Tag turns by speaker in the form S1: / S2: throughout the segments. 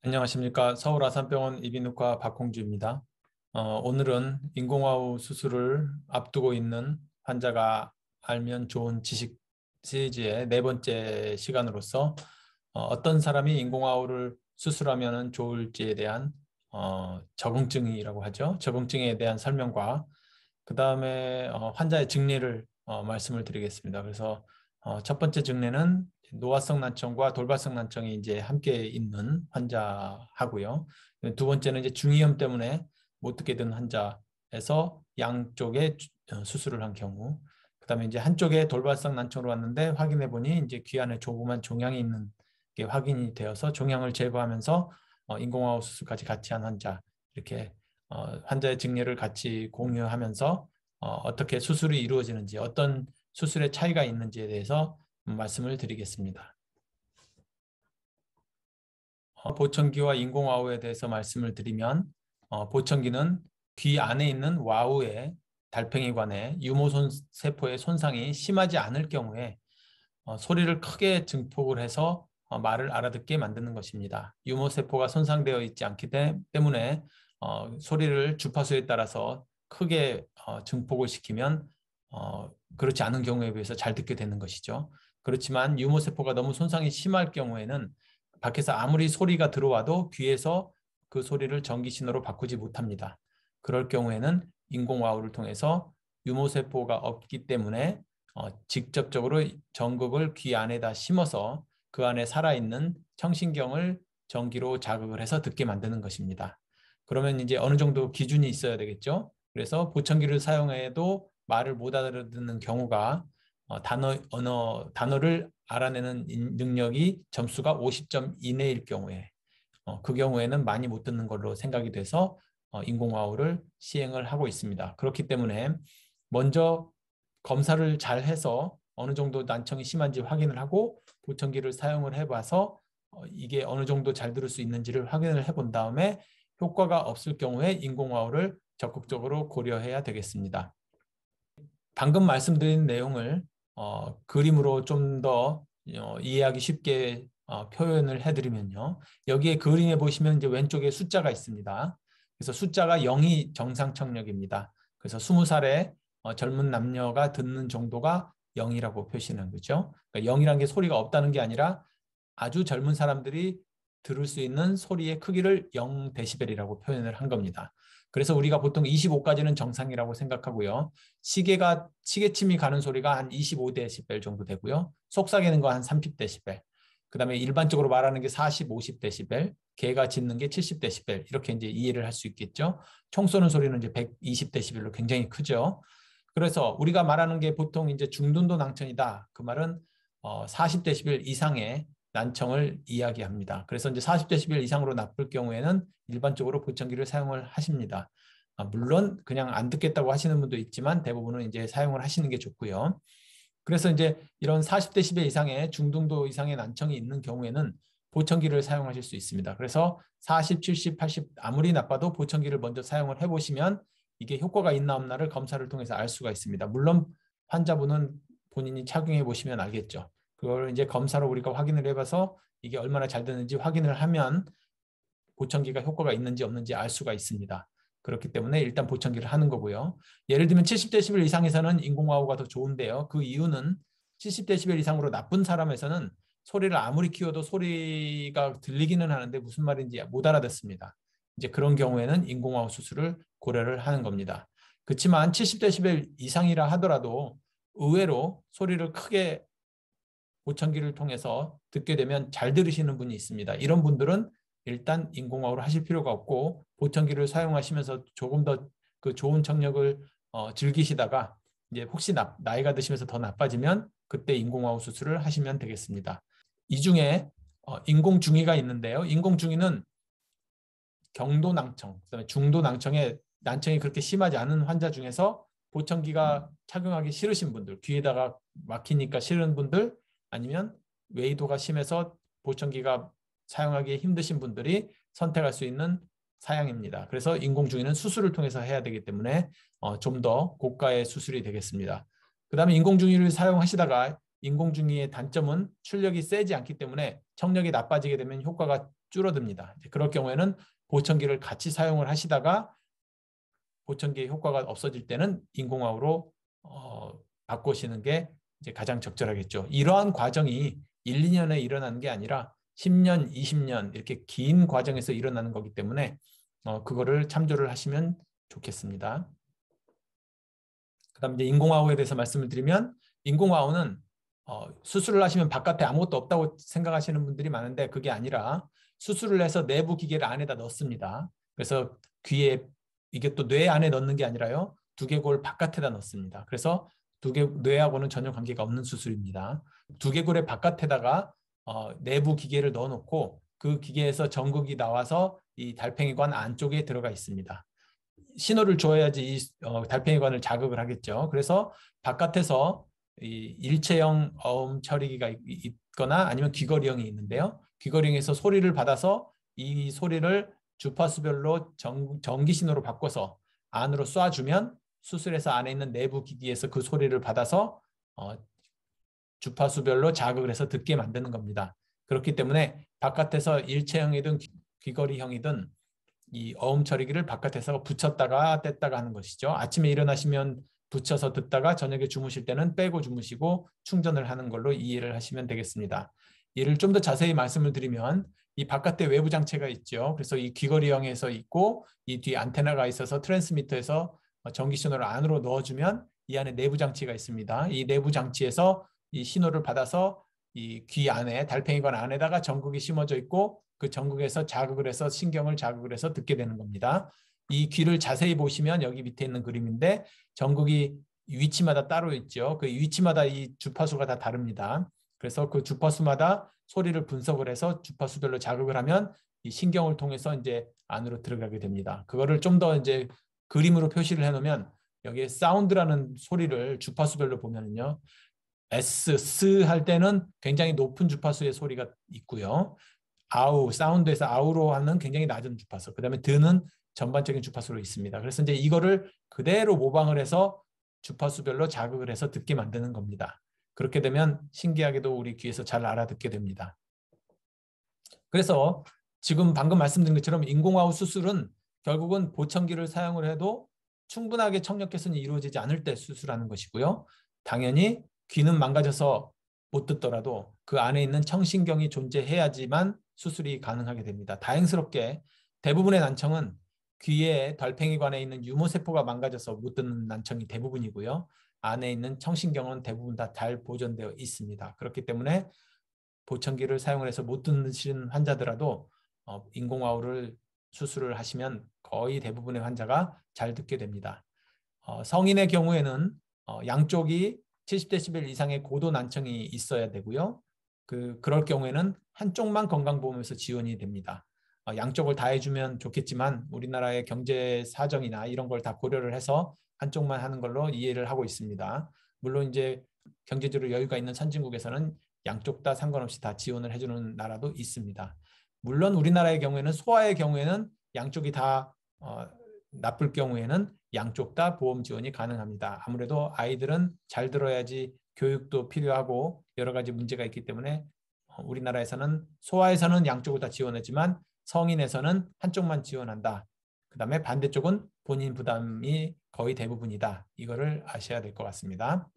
S1: 안녕하십니까. 서울 아산병원 이비인후과 박홍주입니다. 오늘은 인공화후 수술을 앞두고 있는 환자가 알면 좋은 지식 시리즈의 네 번째 시간으로서 어떤 사람이 인공화후를 수술하면 좋을지에 대한 적응증이라고 하죠. 적응증에 대한 설명과 그 다음에 환자의 증례를 말씀을 드리겠습니다. 그래서 첫 번째 증례는 노화성 난청과 돌발성 난청이 이제 함께 있는 환자하고요. 두 번째는 이제 중이염 때문에 못 듣게 된 환자에서 양쪽에 수술을 한 경우. 그다음에 이제 한쪽에 돌발성 난청으로 왔는데 확인해 보니 이제 귀 안에 조그만 종양이 있는 게 확인이 되어서 종양을 제거하면서 인공화호 수술까지 같이 한 환자. 이렇게 환자의 증례를 같이 공유하면서 어떻게 수술이 이루어지는지, 어떤 수술의 차이가 있는지에 대해서 말씀을 드리겠습니다. 보청기와 인공와우에 대해서 말씀을 드리면 보청기는 귀 안에 있는 와우의 달팽이관에 유모손 세포의 손상이 심하지 않을 경우에 소리를 크게 증폭을 해서 말을 알아듣게 만드는 것입니다. 유모세포가 손상되어 있지 않기 때문에 소리를 주파수에 따라서 크게 증폭을 시키면 그렇지 않은 경우에 비해서 잘 듣게 되는 것이죠. 그렇지만 유모세포가 너무 손상이 심할 경우에는 밖에서 아무리 소리가 들어와도 귀에서 그 소리를 전기 신호로 바꾸지 못합니다. 그럴 경우에는 인공와우를 통해서 유모세포가 없기 때문에 직접적으로 전극을 귀 안에다 심어서 그 안에 살아있는 청신경을 전기로 자극을 해서 듣게 만드는 것입니다. 그러면 이제 어느 정도 기준이 있어야 되겠죠. 그래서 보청기를 사용해도 말을 못 알아듣는 경우가 단어를 알아내는 능력이 점수가 50점 이내일 경우에 그 경우에는 많이 못 듣는 걸로 생각이 돼서 인공화호를 시행을 하고 있습니다. 그렇기 때문에 먼저 검사를 잘 해서 어느 정도 난청이 심한지 확인을 하고 보청기를 사용을 해봐서 이게 어느 정도 잘 들을 수 있는지를 확인을 해본 다음에 효과가 없을 경우에 인공화호를 적극적으로 고려해야 되겠습니다. 방금 말씀드린 내용을 그림으로 좀 더 이해하기 쉽게 표현을 해드리면요. 여기에 그림에 보시면 이제 왼쪽에 숫자가 있습니다. 그래서 숫자가 0이 정상 청력입니다. 그래서 20살의 젊은 남녀가 듣는 정도가 0이라고 표시하는 거죠. 그러니까 0이라는 게 소리가 없다는 게 아니라 아주 젊은 사람들이 들을 수 있는 소리의 크기를 0데시벨이라고 표현을 한 겁니다. 그래서 우리가 보통 25까지는 정상이라고 생각하고요. 시계침이 가는 소리가 한 25데시벨 정도 되고요. 속삭이는 거 한 30데시벨. 그다음에 일반적으로 말하는 게 40, 50데시벨, 개가 짖는 게 70데시벨 이렇게 이제 이해를 할 수 있겠죠. 총 쏘는 소리는 이제 120데시벨로 굉장히 크죠. 그래서 우리가 말하는 게 보통 이제 중등도 난청이다. 그 말은 40데시벨 이상의 난청을 이야기합니다. 그래서 이제 40데시벨 이상으로 나쁠 경우에는 일반적으로 보청기를 사용을 하십니다. 물론 그냥 안 듣겠다고 하시는 분도 있지만 대부분은 이제 사용을 하시는 게 좋고요. 그래서 이제 이런 40데시벨 이상의 중등도 이상의 난청이 있는 경우에는 보청기를 사용하실 수 있습니다. 그래서 40, 70, 80 아무리 나빠도 보청기를 먼저 사용을 해보시면 이게 효과가 있나 없나를 검사를 통해서 알 수가 있습니다. 물론 환자분은 본인이 착용해 보시면 알겠죠. 그걸 이제 검사로 우리가 확인을 해봐서 이게 얼마나 잘 되는지 확인을 하면 보청기가 효과가 있는지 없는지 알 수가 있습니다. 그렇기 때문에 일단 보청기를 하는 거고요. 예를 들면 70데시벨 이상에서는 인공화호가 더 좋은데요. 그 이유는 70데시벨 이상으로 나쁜 사람에서는 소리를 아무리 키워도 소리가 들리기는 하는데 무슨 말인지 못 알아듣습니다. 이제 그런 경우에는 인공화호 수술을 고려를 하는 겁니다. 그렇지만 70데시벨 이상이라 하더라도 의외로 소리를 크게 보청기를 통해서 듣게 되면 잘 들으시는 분이 있습니다. 이런 분들은 일단 인공화호를 하실 필요가 없고 보청기를 사용하시면서 조금 더 그 좋은 청력을 즐기시다가 이제 혹시 나이가 드시면서 더 나빠지면 그때 인공화호 수술을 하시면 되겠습니다. 이 중에 인공중위가 있는데요. 인공중위는 경도 낭청, 그다음에 중도 낭청에 난청이 그렇게 심하지 않은 환자 중에서 보청기가 착용하기 싫으신 분들, 귀에다가 막히니까 싫은 분들, 아니면 웨이도가 심해서 보청기가 사용하기 힘드신 분들이 선택할 수 있는 사양입니다. 그래서 인공중위는 수술을 통해서 해야 되기 때문에 좀 더 고가의 수술이 되겠습니다. 그 다음에 인공중위를 사용하시다가 인공중위의 단점은 출력이 세지 않기 때문에 청력이 나빠지게 되면 효과가 줄어듭니다. 그럴 경우에는 보청기를 같이 사용을 하시다가 보청기의 효과가 없어질 때는 인공화우로 바꾸시는 게 이제 가장 적절하겠죠. 이러한 과정이 1, 2년에 일어나는 게 아니라 10년, 20년 이렇게 긴 과정에서 일어나는 거기 때문에 그거를 참조를 하시면 좋겠습니다. 그다음 이제 인공화우에 대해서 말씀을 드리면 인공화우는 수술을 하시면 바깥에 아무것도 없다고 생각하시는 분들이 많은데 그게 아니라 수술을 해서 내부 기계를 안에다 넣습니다. 그래서 귀에 이게 또 뇌 안에 넣는 게 아니라요. 두개골 바깥에다 넣습니다. 그래서 뇌하고는 전혀 관계가 없는 수술입니다. 두개골의 바깥에다가 내부 기계를 넣어놓고 그 기계에서 전극이 나와서 이 달팽이관 안쪽에 들어가 있습니다. 신호를 줘야지 이 달팽이관을 자극을 하겠죠. 그래서 바깥에서 이 일체형 어음 처리기가 있거나 아니면 귀걸이형이 있는데요. 귀걸이형에서 소리를 받아서 이 소리를 주파수별로 전기 신호로 바꿔서 안으로 쏴주면 수술해서 안에 있는 내부 기기에서 그 소리를 받아서 주파수별로 자극을 해서 듣게 만드는 겁니다. 그렇기 때문에 바깥에서 일체형이든 귀걸이형이든 이 어음 처리기를 바깥에서 붙였다가 뗐다가 하는 것이죠. 아침에 일어나시면 붙여서 듣다가 저녁에 주무실 때는 빼고 주무시고 충전을 하는 걸로 이해를 하시면 되겠습니다. 이를 좀 더 자세히 말씀을 드리면 이 바깥에 외부 장치가 있죠. 그래서 이 귀걸이형에서 있고 이 뒤에 안테나가 있어서 트랜스미터에서 전기 신호를 안으로 넣어주면 이 안에 내부 장치가 있습니다. 이 내부 장치에서 이 신호를 받아서 이 귀 안에 달팽이관 안에다가 전극이 심어져 있고 그 전극에서 자극을 해서 신경을 자극을 해서 듣게 되는 겁니다. 이 귀를 자세히 보시면 여기 밑에 있는 그림인데 전극이 위치마다 따로 있죠. 그 위치마다 이 주파수가 다 다릅니다. 그래서 그 주파수마다 소리를 분석을 해서 주파수별로 자극을 하면 이 신경을 통해서 이제 안으로 들어가게 됩니다. 그거를 좀 더 이제 그림으로 표시를 해놓으면 여기에 사운드라는 소리를 주파수별로 보면은요. S, 스 할 때는 굉장히 높은 주파수의 소리가 있고요. 아우, 사운드에서 아우로 하는 굉장히 낮은 주파수. 그다음에 드는 전반적인 주파수로 있습니다. 그래서 이제 이거를 그대로 모방을 해서 주파수별로 자극을 해서 듣게 만드는 겁니다. 그렇게 되면 신기하게도 우리 귀에서 잘 알아듣게 됩니다. 그래서 지금 방금 말씀드린 것처럼 인공화우 수술은 결국은 보청기를 사용을 해도 충분하게 청력 개선이 이루어지지 않을 때 수술하는 것이고요. 당연히 귀는 망가져서 못 듣더라도 그 안에 있는 청신경이 존재해야지만 수술이 가능하게 됩니다. 다행스럽게 대부분의 난청은 귀에 달팽이관에 있는 유모세포가 망가져서 못 듣는 난청이 대부분이고요. 안에 있는 청신경은 대부분 다 잘 보존되어 있습니다. 그렇기 때문에 보청기를 사용을 해서 못 듣는 환자들라도 인공화우를 수술을 하시면 거의 대부분의 환자가 잘 듣게 됩니다. 성인의 경우에는 양쪽이 70데시벨 이상의 고도 난청이 있어야 되고요. 그럴 경우에는 한쪽만 건강보험에서 지원이 됩니다. 양쪽을 다 해주면 좋겠지만 우리나라의 경제 사정이나 이런 걸 다 고려를 해서 한쪽만 하는 걸로 이해를 하고 있습니다. 물론 이제 경제적으로 여유가 있는 선진국에서는 양쪽 다 상관없이 다 지원을 해주는 나라도 있습니다. 물론 우리나라의 경우에는 소아의 경우에는 양쪽이 다 나쁠 경우에는 양쪽 다 보험 지원이 가능합니다. 아무래도 아이들은 잘 들어야지 교육도 필요하고 여러 가지 문제가 있기 때문에 우리나라에서는 소아에서는 양쪽을 다 지원하지만 성인에서는 한쪽만 지원한다. 그 다음에 반대쪽은 본인 부담이 거의 대부분이다. 이거를 아셔야 될 것 같습니다.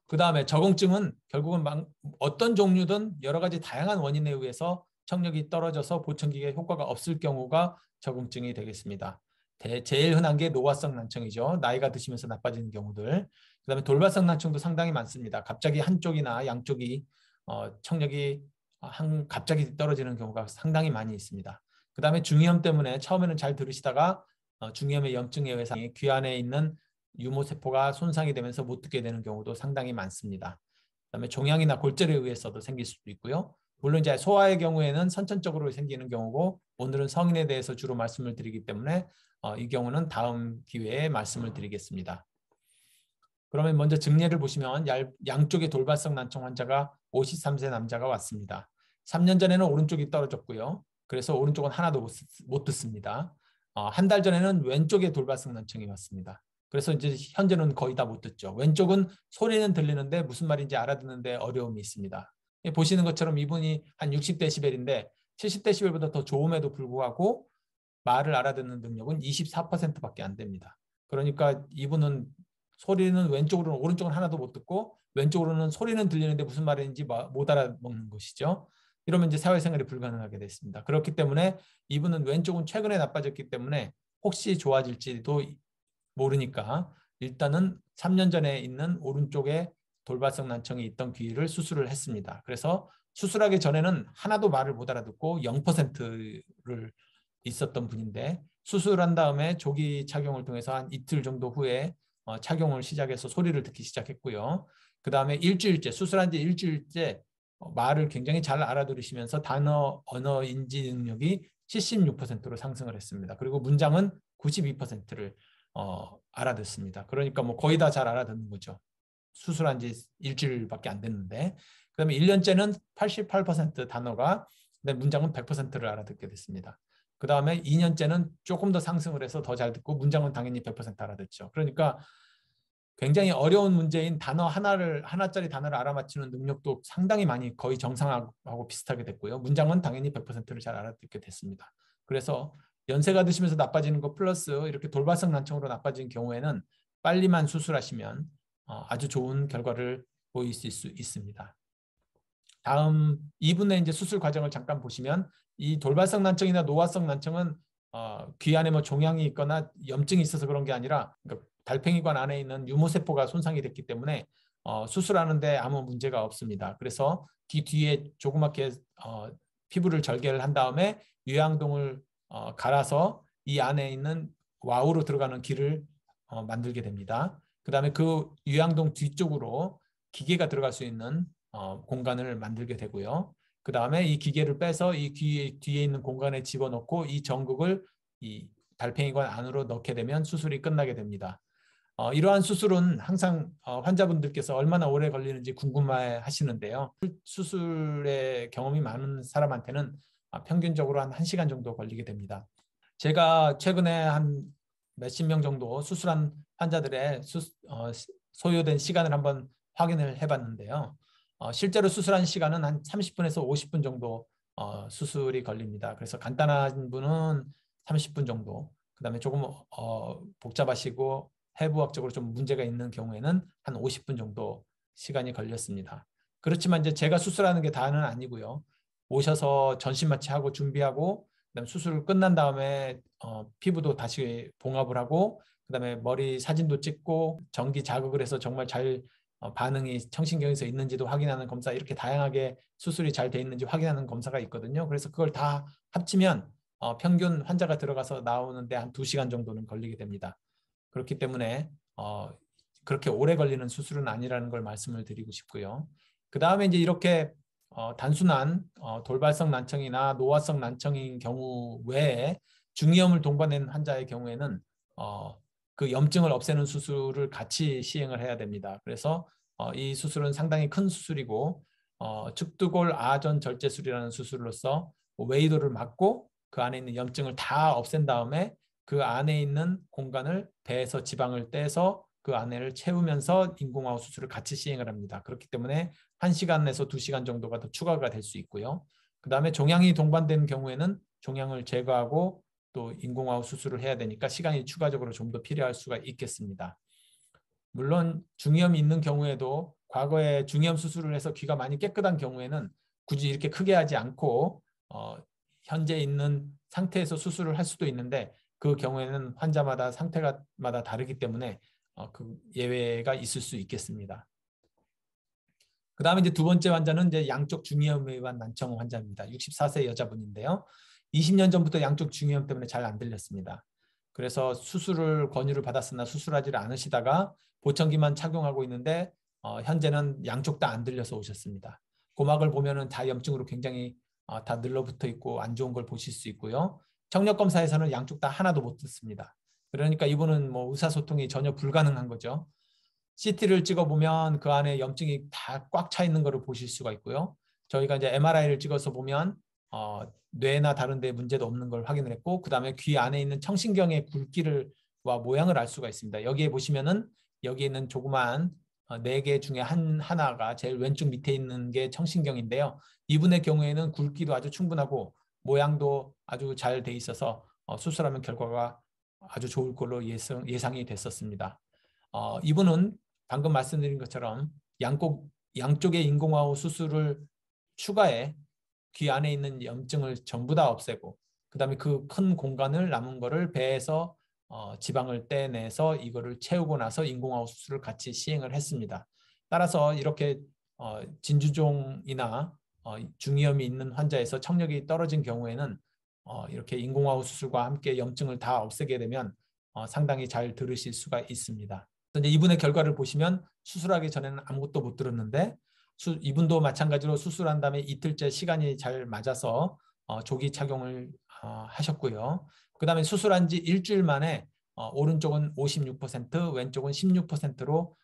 S1: 그 다음에 적응증은 결국은 어떤 종류든 여러 가지 다양한 원인에 의해서 청력이 떨어져서 보청기에 효과가 없을 경우가 적응증이 되겠습니다. 제일 흔한 게 노화성 난청이죠. 나이가 드시면서 나빠지는 경우들. 그 다음에 돌발성 난청도 상당히 많습니다. 갑자기 한쪽이나 양쪽이 청력이 갑자기 떨어지는 경우가 상당히 많이 있습니다. 그 다음에 중이염 때문에 처음에는 잘 들으시다가 중이염의 염증에 의해서 귀 안에 있는 유모세포가 손상이 되면서 못 듣게 되는 경우도 상당히 많습니다. 그다음에 종양이나 골절에 의해서도 생길 수도 있고요. 물론 이제 소아의 경우에는 선천적으로 생기는 경우고 오늘은 성인에 대해서 주로 말씀을 드리기 때문에 이 경우는 다음 기회에 말씀을 드리겠습니다. 그러면 먼저 증례를 보시면 양쪽의 돌발성 난청 환자가 53세 남자가 왔습니다. 3년 전에는 오른쪽이 떨어졌고요. 그래서 오른쪽은 하나도 못 듣습니다. 한 달 전에는 왼쪽에 돌발성 난청이 왔습니다. 그래서 이제 현재는 거의 다 못 듣죠. 왼쪽은 소리는 들리는데 무슨 말인지 알아듣는데 어려움이 있습니다. 보시는 것처럼 이분이 한 60데시벨인데 70데시벨보다 더 좋음에도 불구하고 말을 알아듣는 능력은 24%밖에 안 됩니다. 그러니까 이분은 소리는 왼쪽으로는 오른쪽은 하나도 못 듣고 왼쪽으로는 소리는 들리는데 무슨 말인지 못 알아먹는 것이죠. 이러면 이제 사회생활이 불가능하게 됐습니다. 그렇기 때문에 이분은 왼쪽은 최근에 나빠졌기 때문에 혹시 좋아질지도 모르니까 일단은 3년 전에 있는 오른쪽에 돌발성 난청이 있던 귀를 수술을 했습니다. 그래서 수술하기 전에는 하나도 말을 못 알아듣고 0%를 있었던 분인데 수술한 다음에 조기 착용을 통해서 한 이틀 정도 후에 착용을 시작해서 소리를 듣기 시작했고요. 그 다음에 일주일째, 수술한 지 일주일째 말을 굉장히 잘 알아들으시면서 언어 인지 능력이 76%로 상승을 했습니다. 그리고 문장은 92%를 알아듣습니다. 그러니까 뭐 거의 다 잘 알아듣는 거죠. 수술한 지 일주일밖에 안 됐는데. 그다음에 1년째는 88% 단어가, 근데 문장은 100%를 알아듣게 됐습니다. 그 다음에 2년째는 조금 더 상승을 해서 더 잘 듣고 문장은 당연히 100% 알아듣죠. 그러니까 굉장히 어려운 문제인 단어 하나짜리 단어를 알아맞히는 능력도 상당히 많이 거의 정상하고 비슷하게 됐고요. 문장은 당연히 100%를 잘 알아듣게 됐습니다. 그래서 연세가 드시면서 나빠지는 거 플러스 이렇게 돌발성 난청으로 나빠진 경우에는 빨리만 수술하시면 아주 좋은 결과를 보이실 수 있습니다. 다음 2분의 이제 수술 과정을 잠깐 보시면 이 돌발성 난청이나 노화성 난청은 귀 안에 뭐 종양이 있거나 염증이 있어서 그런 게 아니라 그러니까 달팽이관 안에 있는 유모세포가 손상이 됐기 때문에 수술하는데 아무 문제가 없습니다. 그래서 귀 뒤에 조그맣게 피부를 절개를 한 다음에 유양동을 갈아서 이 안에 있는 와우로 들어가는 귀를 만들게 됩니다. 그 다음에 그 유양동 뒤쪽으로 기계가 들어갈 수 있는 공간을 만들게 되고요. 그 다음에 이 기계를 빼서 이 뒤에 있는 공간에 집어넣고 이 전극을 이 달팽이관 안으로 넣게 되면 수술이 끝나게 됩니다. 이러한 수술은 항상 환자분들께서 얼마나 오래 걸리는지 궁금해 하시는데요. 수술의 경험이 많은 사람한테는 평균적으로 한 1시간 정도 걸리게 됩니다. 제가 최근에 한 몇십 명 정도 수술한 환자들의 소요된 시간을 한번 확인을 해봤는데요. 실제로 수술한 시간은 한 30분에서 50분 정도 수술이 걸립니다. 그래서 간단한 분은 30분 정도, 그 다음에 조금 복잡하시고 해부학적으로 좀 문제가 있는 경우에는 한 50분 정도 시간이 걸렸습니다. 그렇지만 이제 제가 수술하는 게 다는 아니고요. 오셔서 전신 마취하고 준비하고 그다음 수술 끝난 다음에 피부도 다시 봉합을 하고 그다음에 머리 사진도 찍고 전기 자극을 해서 정말 잘 반응이 청신경에서 있는지도 확인하는 검사, 이렇게 다양하게 수술이 잘 돼 있는지 확인하는 검사가 있거든요. 그래서 그걸 다 합치면 평균 환자가 들어가서 나오는데 한 2시간 정도는 걸리게 됩니다. 그렇기 때문에 그렇게 오래 걸리는 수술은 아니라는 걸 말씀을 드리고 싶고요. 그 다음에 이제 이렇게 단순한 돌발성 난청이나 노화성 난청인 경우 외에 중이염을 동반된 환자의 경우에는 그 염증을 없애는 수술을 같이 시행을 해야 됩니다. 그래서 이 수술은 상당히 큰 수술이고 측두골 아전 절제술이라는 수술로서 웨이도를 막고 그 안에 있는 염증을 다 없앤 다음에 그 안에 있는 공간을 배에서 지방을 떼서 그 안에를 채우면서 인공화호 수술을 같이 시행을 합니다. 그렇기 때문에 1시간에서 2시간 정도가 더 추가가 될 수 있고요. 그 다음에 종양이 동반된 경우에는 종양을 제거하고 또 인공화호 수술을 해야 되니까 시간이 추가적으로 좀 더 필요할 수가 있겠습니다. 물론 중이염이 있는 경우에도 과거에 중이염 수술을 해서 귀가 많이 깨끗한 경우에는 굳이 이렇게 크게 하지 않고 현재 있는 상태에서 수술을 할 수도 있는데 그 경우에는 환자마다 상태마다 다르기 때문에 그 예외가 있을 수 있겠습니다. 그 다음에 이제 두 번째 환자는 이제 양쪽 중이염에 의한 난청 환자입니다. 64세 여자분인데요. 20년 전부터 양쪽 중이염 때문에 잘 안 들렸습니다. 그래서 수술을 권유를 받았으나 수술하지를 않으시다가 보청기만 착용하고 있는데 현재는 양쪽 다 안 들려서 오셨습니다. 고막을 보면은 다 염증으로 굉장히 다 늘러붙어 있고 안 좋은 걸 보실 수 있고요. 청력 검사에서는 양쪽 다 하나도 못 듣습니다. 그러니까 이분은 뭐 의사소통이 전혀 불가능한 거죠. CT를 찍어보면 그 안에 염증이 다 꽉 차 있는 것을 보실 수가 있고요. 저희가 이제 MRI를 찍어서 보면 뇌나 다른 데 문제도 없는 걸 확인을 했고 그 다음에 귀 안에 있는 청신경의 굵기를 모양을 알 수가 있습니다. 여기에 보시면은 여기에 있는 조그만 4개 중에 하나가 제일 왼쪽 밑에 있는 게 청신경인데요. 이분의 경우에는 굵기도 아주 충분하고 모양도 아주 잘 돼 있어서 수술하면 결과가 아주 좋을 걸로 예상이 됐었습니다. 이분은 방금 말씀드린 것처럼 양쪽의 인공화호 수술을 추가해 귀 안에 있는 염증을 전부 다 없애고 그 다음에 그 큰 공간을 남은 거를 배에서 지방을 떼내서 이거를 채우고 나서 인공화호 수술을 같이 시행을 했습니다. 따라서 이렇게 진주종이나 중이염이 있는 환자에서 청력이 떨어진 경우에는 이렇게 인공화호 수술과 함께 염증을 다 없애게 되면 상당히 잘 들으실 수가 있습니다. 이제 이분의 결과를 보시면 수술하기 전에는 아무것도 못 들었는데 이분도 마찬가지로 수술한 다음에 이틀째 시간이 잘 맞아서 조기 착용을 하셨고요. 그 다음에 수술한 지 일주일 만에 오른쪽은 56%, 왼쪽은 16%로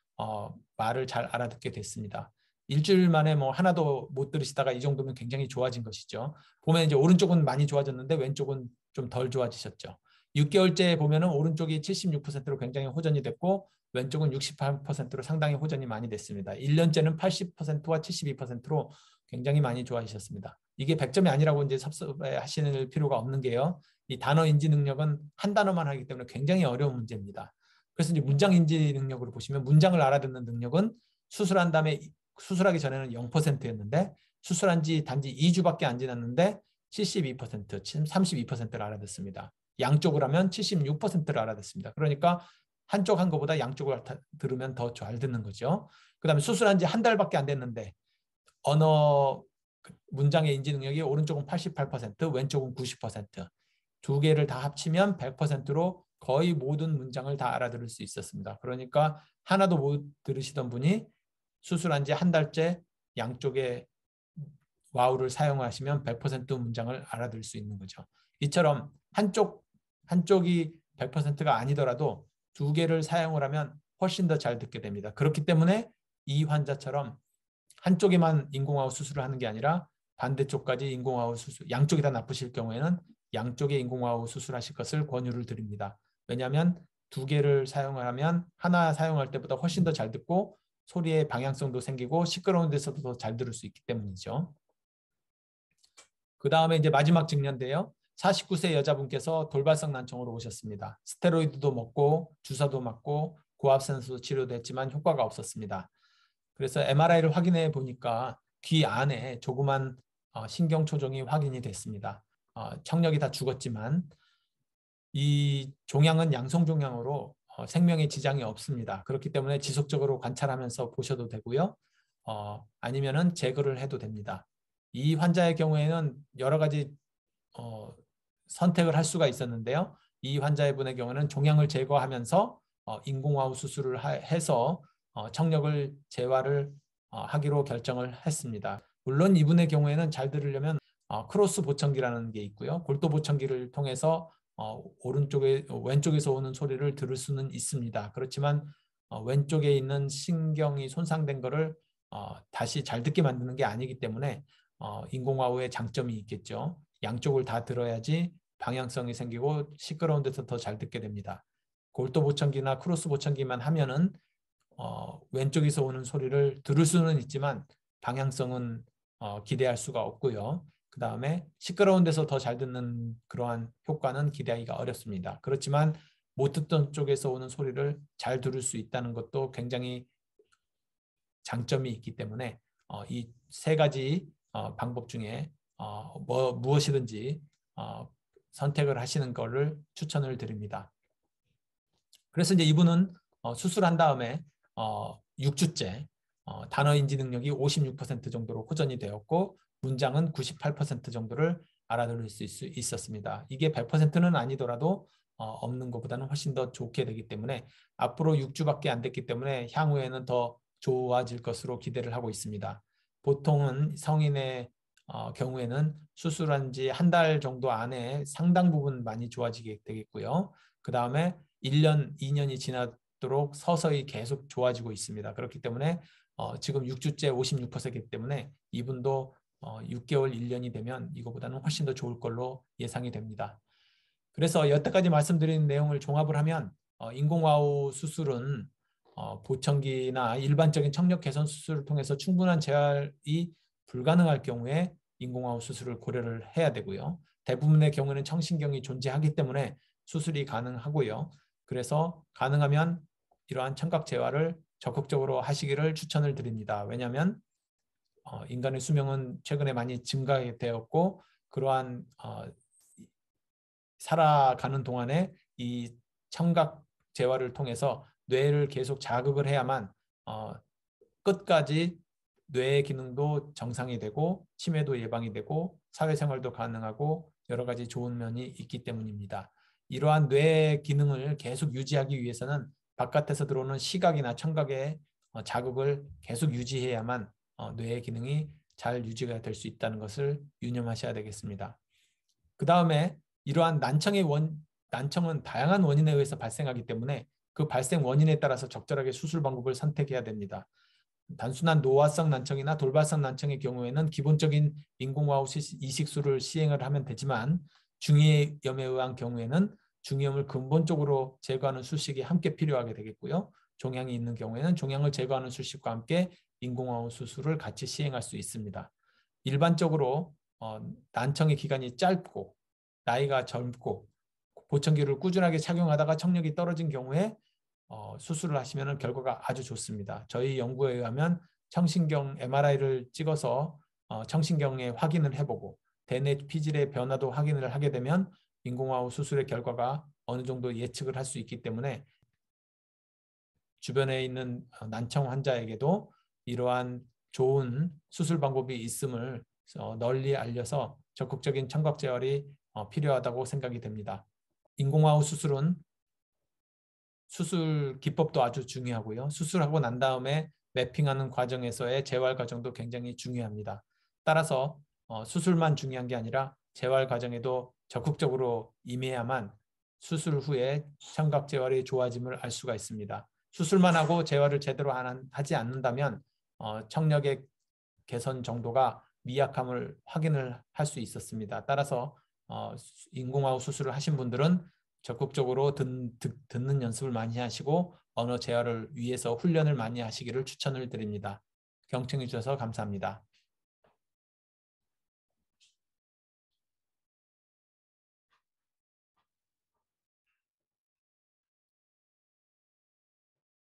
S1: 말을 잘 알아듣게 됐습니다. 일주일 만에 뭐 하나도 못 들으시다가 이 정도면 굉장히 좋아진 것이죠. 보면 이제 오른쪽은 많이 좋아졌는데 왼쪽은 좀 덜 좋아지셨죠. 6개월째 보면은 오른쪽이 76%로 굉장히 호전이 됐고 왼쪽은 68%로 상당히 호전이 많이 됐습니다. 1년째는 80%와 72%로 굉장히 많이 좋아지셨습니다. 이게 100점이 아니라고 이제 섭섭해하시는 필요가 없는 게요. 이 단어 인지 능력은 한 단어만 하기 때문에 굉장히 어려운 문제입니다. 그래서 이제 문장 인지 능력으로 보시면 문장을 알아듣는 능력은 수술한 다음에 수술하기 전에는 0%였는데 수술한 지 단지 2주밖에 안 지났는데 72%, 32%를 알아듣습니다. 양쪽을 하면 76%를 알아듣습니다. 그러니까 한쪽 한 거보다 양쪽을 들으면 더 잘 듣는 거죠. 그 다음에 수술한 지 한 달밖에 안 됐는데 언어 문장의 인지 능력이 오른쪽은 88%, 왼쪽은 90%. 두 개를 다 합치면 100%로 거의 모든 문장을 다 알아들을 수 있었습니다. 그러니까 하나도 못 들으시던 분이 수술한 지 한 달째 양쪽의 와우를 사용하시면 100% 문장을 알아들을 수 있는 거죠. 이처럼 한쪽이 100%가 아니더라도 두 개를 사용을 하면 훨씬 더 잘 듣게 됩니다. 그렇기 때문에 이 환자처럼 한쪽에만 인공화호 수술을 하는 게 아니라 반대쪽까지 인공화호 수술, 양쪽이 다 나쁘실 경우에는 양쪽에 인공화호 수술하실 것을 권유를 드립니다. 왜냐하면 두 개를 사용을 하면 하나 사용할 때보다 훨씬 더 잘 듣고 소리의 방향성도 생기고 시끄러운 데서도 더 잘 들을 수 있기 때문이죠. 그 다음에 이제 마지막 증례인데요. 49세 여자분께서 돌발성 난청으로 오셨습니다. 스테로이드도 먹고 주사도 맞고 고압산소 치료도 했지만 효과가 없었습니다. 그래서 MRI를 확인해 보니까 귀 안에 조그만 신경 초종이 확인이 됐습니다. 청력이 다 죽었지만 이 종양은 양성 종양으로 생명에 지장이 없습니다. 그렇기 때문에 지속적으로 관찰하면서 보셔도 되고요. 아니면은 제거를 해도 됩니다. 이 환자의 경우에는 여러 가지 선택을 할 수가 있었는데요. 이 환자의 분의 경우는 종양을 제거하면서 인공화호 수술을 해서 청력을 재활을 하기로 결정을 했습니다. 물론 이분의 경우에는 잘 들으려면 크로스 보청기라는 게 있고요. 골도 보청기를 통해서 왼쪽에서 오는 소리를 들을 수는 있습니다. 그렇지만 왼쪽에 있는 신경이 손상된 거를 다시 잘 듣게 만드는 게 아니기 때문에 인공화호의 장점이 있겠죠. 양쪽을 다 들어야지 방향성이 생기고 시끄러운 데서 더 잘 듣게 됩니다. 골도 보청기나 크로스 보청기만 하면은 왼쪽에서 오는 소리를 들을 수는 있지만 방향성은 기대할 수가 없고요. 그 다음에 시끄러운 데서 더 잘 듣는 그러한 효과는 기대하기가 어렵습니다. 그렇지만 못 듣던 쪽에서 오는 소리를 잘 들을 수 있다는 것도 굉장히 장점이 있기 때문에 이 세 가지 방법 중에 무엇이든지 선택을 하시는 것을 추천을 드립니다. 그래서 이제 이분은 수술한 다음에 6주째 단어 인지 능력이 56% 정도로 호전이 되었고 문장은 98% 정도를 알아들을 수 있었습니다. 이게 100%는 아니더라도 없는 것보다는 훨씬 더 좋게 되기 때문에 앞으로 6주밖에 안 됐기 때문에 향후에는 더 좋아질 것으로 기대를 하고 있습니다. 보통은 성인의 경우에는 수술한 지 한 달 정도 안에 상당 부분 많이 좋아지게 되겠고요. 그 다음에 1년, 2년이 지나도록 서서히 계속 좋아지고 있습니다. 그렇기 때문에 지금 6주째 56%이기 때문에 이분도 6개월, 1년이 되면 이거보다는 훨씬 더 좋을 걸로 예상이 됩니다. 그래서 여태까지 말씀드린 내용을 종합을 하면 인공와우 수술은 보청기나 일반적인 청력 개선 수술을 통해서 충분한 재활이 불가능할 경우에 인공와우 수술을 고려를 해야 되고요. 대부분의 경우는 청신경이 존재하기 때문에 수술이 가능하고요. 그래서 가능하면 이러한 청각 재활을 적극적으로 하시기를 추천을 드립니다. 왜냐하면 인간의 수명은 최근에 많이 증가되었고 그러한 살아가는 동안에 이 청각 재활을 통해서 뇌를 계속 자극을 해야만 끝까지 뇌의 기능도 정상이 되고 치매도 예방이 되고 사회생활도 가능하고 여러 가지 좋은 면이 있기 때문입니다. 이러한 뇌의 기능을 계속 유지하기 위해서는 바깥에서 들어오는 시각이나 청각의 자극을 계속 유지해야만 뇌의 기능이 잘 유지가 될 수 있다는 것을 유념하셔야 되겠습니다. 그 다음에 이러한 난청은 다양한 원인에 의해서 발생하기 때문에 그 발생 원인에 따라서 적절하게 수술 방법을 선택해야 됩니다. 단순한 노화성 난청이나 돌발성 난청의 경우에는 기본적인 인공와우 이식술을 시행을 하면 되지만 중이염에 의한 경우에는 중이염을 근본적으로 제거하는 수식이 함께 필요하게 되겠고요. 종양이 있는 경우에는 종양을 제거하는 수식과 함께 인공와우 수술을 같이 시행할 수 있습니다. 일반적으로 난청의 기간이 짧고 나이가 젊고 보청기를 꾸준하게 착용하다가 청력이 떨어진 경우에 수술을 하시면 결과가 아주 좋습니다. 저희 연구에 의하면 청신경 MRI를 찍어서 청신경에 확인을 해보고 대뇌 피질의 변화도 확인을 하게 되면 인공와우 수술의 결과가 어느 정도 예측을 할 수 있기 때문에 주변에 있는 난청 환자에게도 이러한 좋은 수술 방법이 있음을 널리 알려서 적극적인 청각 재활이 필요하다고 생각이 됩니다. 인공와우 수술은 수술 기법도 아주 중요하고요. 수술하고 난 다음에 매핑하는 과정에서의 재활 과정도 굉장히 중요합니다. 따라서 수술만 중요한 게 아니라 재활 과정에도 적극적으로 임해야만 수술 후에 청각 재활이 좋아짐을 알 수가 있습니다. 수술만 하고 재활을 제대로 하지 않는다면 청력의 개선 정도가 미약함을 확인을 할 수 있었습니다. 따라서 인공와우 수술을 하신 분들은 적극적으로 듣는 연습을 많이 하시고 언어 재활을 위해서 훈련을 많이 하시기를 추천을 드립니다. 경청해 주셔서 감사합니다.